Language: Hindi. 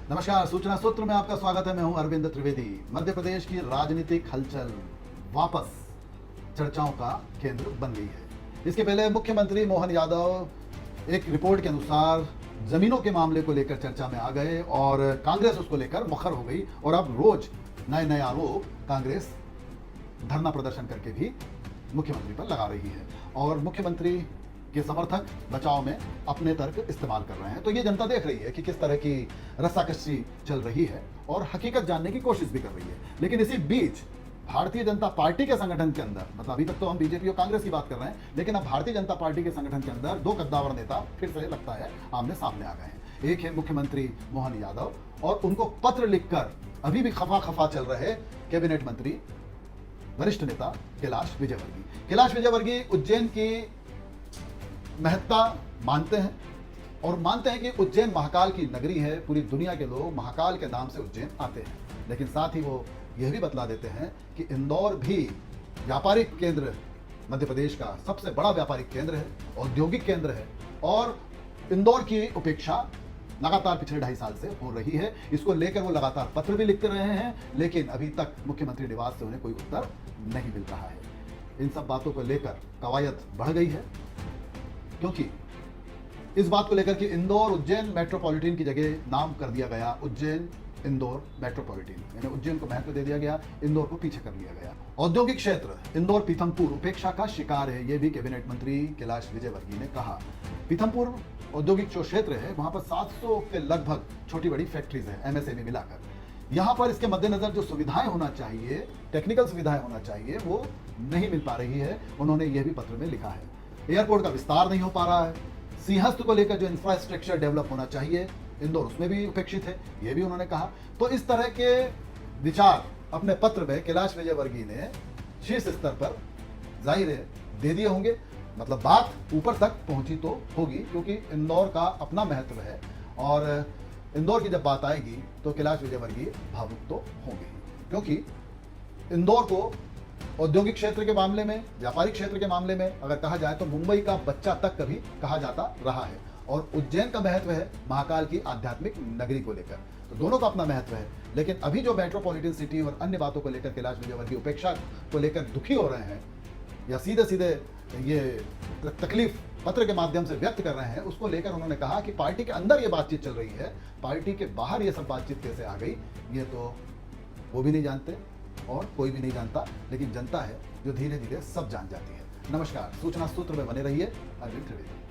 नमस्कार, सूचना सूत्र में आपका स्वागत है। मैं हूं अरविंद त्रिवेदी। मध्य प्रदेश की राजनीतिक हलचल वापस चर्चाओं का केंद्र बन गई है। इसके पहले मुख्यमंत्री मोहन यादव एक रिपोर्ट के अनुसार जमीनों के मामले को लेकर चर्चा में आ गए और कांग्रेस उसको लेकर मुखर हो गई और अब रोज नए नए आरोप कांग्रेस धरना प्रदर्शन करके भी मुख्यमंत्री पर लगा रही है और मुख्यमंत्री के समर्थक बचाव में अपने तर्क इस्तेमाल कर रहे हैं। तो ये जनता देख रही है कि किस तरह की रस्साकशी चल रही है और हकीकत जानने की कोशिश भी कर रही है। लेकिन इसी बीच भारतीय जनता पार्टी के संगठन के अंदर, मतलब अभी तक तो हम बीजेपी और कांग्रेस की बात कर रहे हैं, लेकिन अब भारतीय जनता पार्टी के संगठन के अंदर दो कद्दावर नेता फिर से लगता है आमने सामने आ गए हैं। एक है मुख्यमंत्री मोहन यादव और उनको पत्र लिखकर अभी भी खफा खफा चल रहे कैबिनेट मंत्री वरिष्ठ नेता कैलाश विजयवर्गीय। कैलाश विजयवर्गीय उज्जैन की महत्ता मानते हैं और मानते हैं कि उज्जैन महाकाल की नगरी है। पूरी दुनिया के लोग महाकाल के नाम से उज्जैन आते हैं, लेकिन साथ ही वो यह भी बतला देते हैं कि इंदौर भी व्यापारिक केंद्र, मध्य प्रदेश का सबसे बड़ा व्यापारिक केंद्र है, औद्योगिक केंद्र है और इंदौर की उपेक्षा लगातार पिछले 2.5 साल से हो रही है। इसको लेकर वो लगातार पत्र भी लिखते रहे हैं, लेकिन अभी तक मुख्यमंत्री निवास से उन्हें कोई उत्तर नहीं मिल रहा है। इन सब बातों को लेकर कवायद बढ़ गई है, क्योंकि इस बात को लेकर कि इंदौर उज्जैन मेट्रोपॉलिटन की जगह नाम कर दिया गया उज्जैन इंदौर मेट्रोपॉलिटन, यानी उज्जैन को महत्व दे दिया गया, इंदौर को पीछे कर लिया गया। औद्योगिक क्षेत्र इंदौर पीथमपुर उपेक्षा का शिकार है, यह भी कैबिनेट मंत्री कैलाश विजयवर्गीय ने कहा। पीथमपुर औद्योगिक जो क्षेत्र है वहां पर 700 के लगभग छोटी बड़ी फैक्ट्रीज है, एमएसएमई मिलाकर। यहां पर इसके मद्देनजर जो सुविधाएं होना चाहिए, टेक्निकल सुविधाएं होना चाहिए, वो नहीं मिल पा रही है। उन्होंने यह भी पत्र में लिखा है। एयरपोर्ट का विस्तार नहीं हो पा रहा है। सिंहस्थ को लेकर जो इंफ्रास्ट्रक्चर डेवलप होना चाहिए इंदौर, उसमें भी उपेक्षित है, यह भी उन्होंने कहा। तो इस तरह के विचार अपने पत्र में कैलाश विजयवर्गीय ने शीर्ष स्तर पर जाहिर है दे दिए होंगे। मतलब बात ऊपर तक पहुंची तो होगी, क्योंकि इंदौर का अपना महत्व है और इंदौर की जब बात आएगी तो कैलाश विजयवर्गीय भावुक तो होंगे, क्योंकि इंदौर को औद्योगिक क्षेत्र के मामले में, व्यापारिक क्षेत्र के मामले में अगर कहा जाए तो मुंबई का बच्चा तक कभी कहा जाता रहा है और उज्जैन का महत्व है महाकाल की आध्यात्मिक नगरी को लेकर। तो दोनों का अपना महत्व है, लेकिन अभी जो मेट्रोपॉलिटन सिटी और अन्य बातों को लेकर कैलाश विजयवर्गीय उपेक्षा को लेकर दुखी हो रहे हैं या सीधे सीधे ये तकलीफ पत्र के माध्यम से व्यक्त कर रहे हैं, उसको लेकर उन्होंने कहा कि पार्टी के अंदर ये बातचीत चल रही है, पार्टी के बाहर ये सब बातचीत कैसे आ गई ये तो वो भी नहीं जानते और कोई भी नहीं जानता, लेकिन जनता है जो धीरे धीरे सब जान जाती है। नमस्कार, सूचना सूत्र में बने रहिए। अरविंद त्रिवेदी।